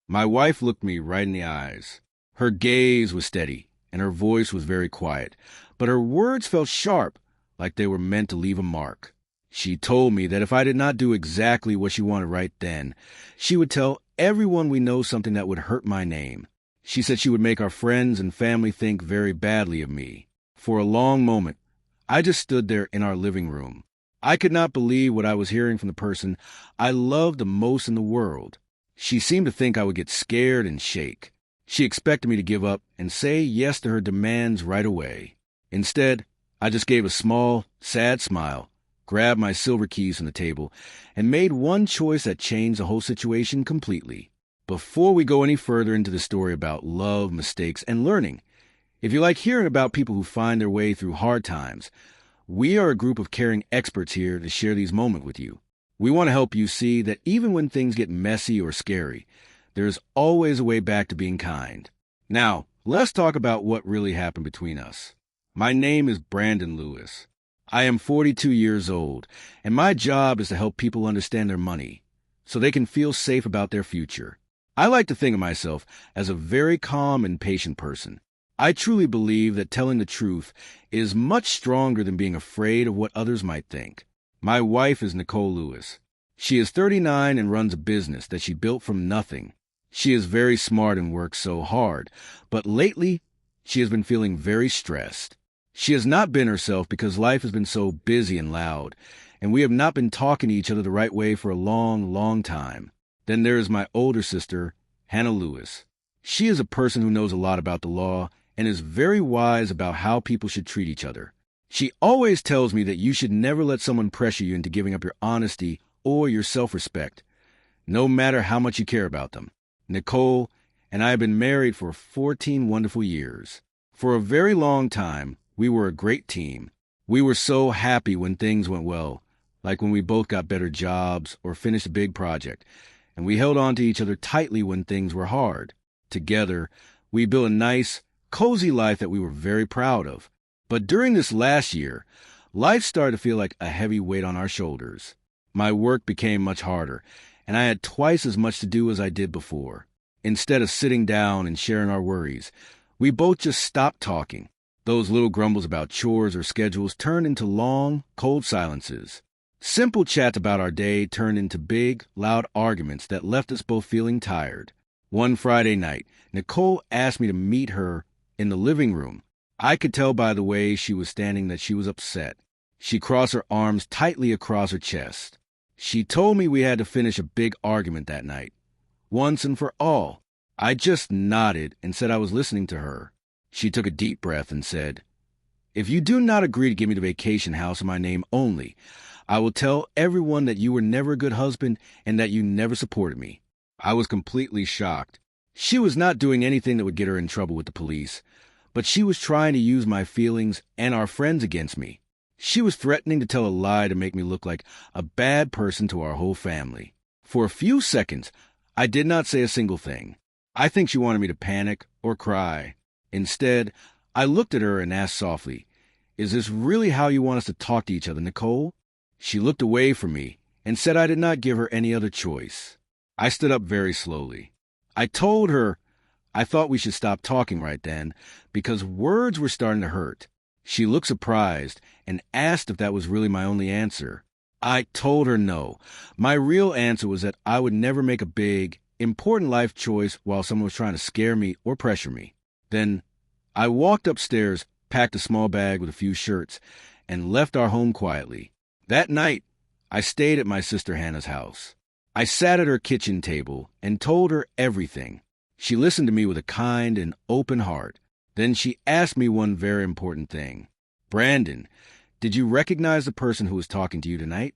My wife looked me right in the eyes. Her gaze was steady, and her voice was very quiet, but her words felt sharp, like they were meant to leave a mark. She told me that if I did not do exactly what she wanted right then, she would tell everyone we know something that would hurt my name. She said she would make our friends and family think very badly of me. For a long moment, I just stood there in our living room. I could not believe what I was hearing from the person I loved the most in the world. She seemed to think I would get scared and shake. She expected me to give up and say yes to her demands right away. Instead, I just gave a small, sad smile, grabbed my silver keys from the table, and made one choice that changed the whole situation completely. Before we go any further into the story about love, mistakes, and learning, if you like hearing about people who find their way through hard times, we are a group of caring experts here to share these moments with you. We want to help you see that even when things get messy or scary, there's always a way back to being kind. Now, let's talk about what really happened between us. My name is Brandon Lewis. I am 42 years old, and my job is to help people understand their money so they can feel safe about their future. I like to think of myself as a very calm and patient person. I truly believe that telling the truth is much stronger than being afraid of what others might think. My wife is Nicole Lewis. She is 39 and runs a business that she built from nothing. She is very smart and works so hard, but lately she has been feeling very stressed. She has not been herself because life has been so busy and loud, and we have not been talking to each other the right way for a long, long time. Then there is my older sister, Hannah Lewis. She is a person who knows a lot about the law and is very wise about how people should treat each other. She always tells me that you should never let someone pressure you into giving up your honesty or your self-respect, no matter how much you care about them. Nicole and I have been married for 14 wonderful years. For a very long time, we were a great team. We were so happy when things went well, like when we both got better jobs or finished a big project, and we held on to each other tightly when things were hard. Together, we built a nice, cozy life that we were very proud of. But during this last year, life started to feel like a heavy weight on our shoulders. My work became much harder, and I had twice as much to do as I did before. Instead of sitting down and sharing our worries, we both just stopped talking. Those little grumbles about chores or schedules turned into long, cold silences. Simple chats about our day turned into big, loud arguments that left us both feeling tired. One Friday night, Nicole asked me to meet her in the living room. I could tell by the way she was standing that she was upset. She crossed her arms tightly across her chest. She told me we had to finish a big argument that night, once and for all. I just nodded and said I was listening to her. She took a deep breath and said, "If you do not agree to give me the vacation house in my name only, I will tell everyone that you were never a good husband and that you never supported me." I was completely shocked. She was not doing anything that would get her in trouble with the police, but she was trying to use my feelings and our friends against me. She was threatening to tell a lie to make me look like a bad person to our whole family. For a few seconds, I did not say a single thing. I think she wanted me to panic or cry. Instead, I looked at her and asked softly, "Is this really how you want us to talk to each other, Nicole?" She looked away from me and said I did not give her any other choice. I stood up very slowly. I told her I thought we should stop talking right then because words were starting to hurt. She looked surprised and asked if that was really my only answer. I told her no. My real answer was that I would never make a big, important life choice while someone was trying to scare me or pressure me. Then I walked upstairs, packed a small bag with a few shirts, and left our home quietly. That night, I stayed at my sister Hannah's house. I sat at her kitchen table and told her everything. She listened to me with a kind and open heart. Then she asked me one very important thing. "Brandon, did you recognize the person who was talking to you tonight?"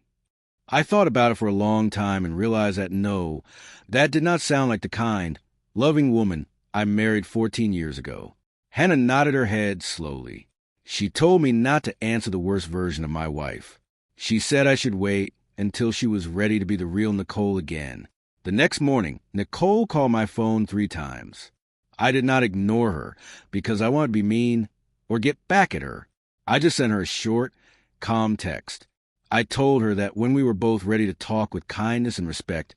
I thought about it for a long time and realized that no, that did not sound like the kind, loving woman I married 14 years ago. Hannah nodded her head slowly. She told me not to answer the worst version of my wife. She said I should wait until she was ready to be the real Nicole again. The next morning, Nicole called my phone 3 times. I did not ignore her because I wanted to be mean or get back at her. I just sent her a short, calm text. I told her that when we were both ready to talk with kindness and respect,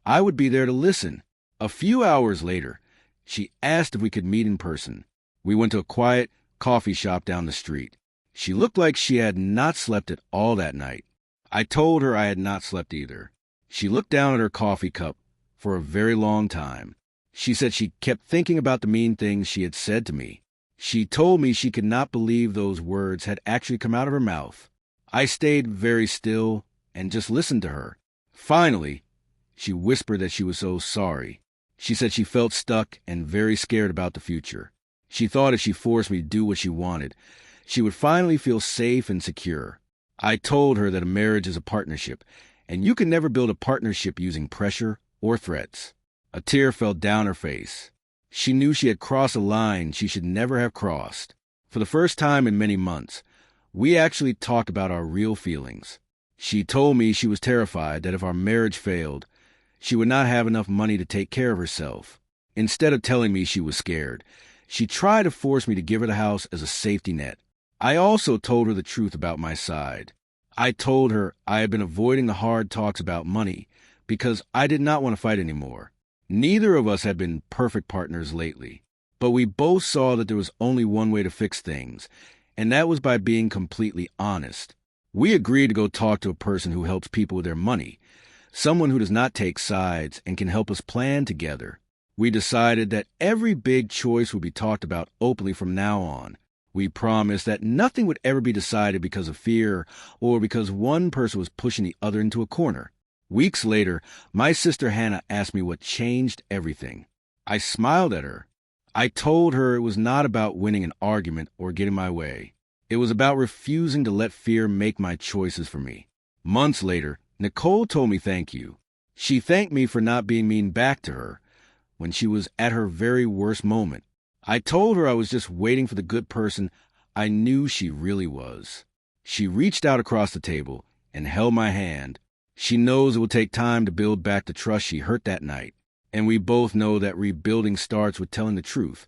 I would be there to listen. A few hours later, she asked if we could meet in person. We went to a quiet coffee shop down the street. She looked like she had not slept at all that night. I told her I had not slept either. She looked down at her coffee cup for a very long time. She said she kept thinking about the mean things she had said to me. She told me she could not believe those words had actually come out of her mouth. I stayed very still and just listened to her. Finally, she whispered that she was so sorry. She said she felt stuck and very scared about the future. She thought if she forced me to do what she wanted, she would finally feel safe and secure. I told her that a marriage is a partnership, and you can never build a partnership using pressure or threats. A tear fell down her face. She knew she had crossed a line she should never have crossed. For the first time in many months, we actually talked about our real feelings. She told me she was terrified that if our marriage failed, she would not have enough money to take care of herself. Instead of telling me she was scared, she tried to force me to give her the house as a safety net. I also told her the truth about my side. I told her I had been avoiding the hard talks about money because I did not want to fight anymore. Neither of us had been perfect partners lately, but we both saw that there was only one way to fix things, and that was by being completely honest. We agreed to go talk to a person who helps people with their money, someone who does not take sides and can help us plan together. We decided that every big choice would be talked about openly from now on. We promised that nothing would ever be decided because of fear or because one person was pushing the other into a corner. Weeks later, my sister Hannah asked me what changed everything. I smiled at her. I told her it was not about winning an argument or getting my way. It was about refusing to let fear make my choices for me. Months later, Nicole told me thank you. She thanked me for not being mean back to her when she was at her very worst moment. I told her I was just waiting for the good person I knew she really was. She reached out across the table and held my hand. She knows it will take time to build back the trust she hurt that night, and we both know that rebuilding starts with telling the truth,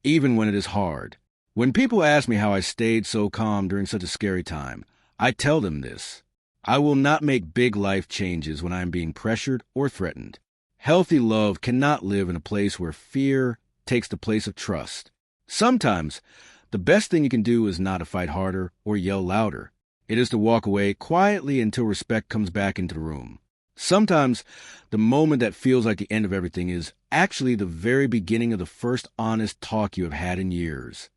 even when it is hard. When people ask me how I stayed so calm during such a scary time, I tell them this. I will not make big life changes when I am being pressured or threatened. Healthy love cannot live in a place where fear takes the place of trust. Sometimes, the best thing you can do is not to fight harder or yell louder. It is to walk away quietly until respect comes back into the room. Sometimes, the moment that feels like the end of everything is actually the very beginning of the first honest talk you have had in years.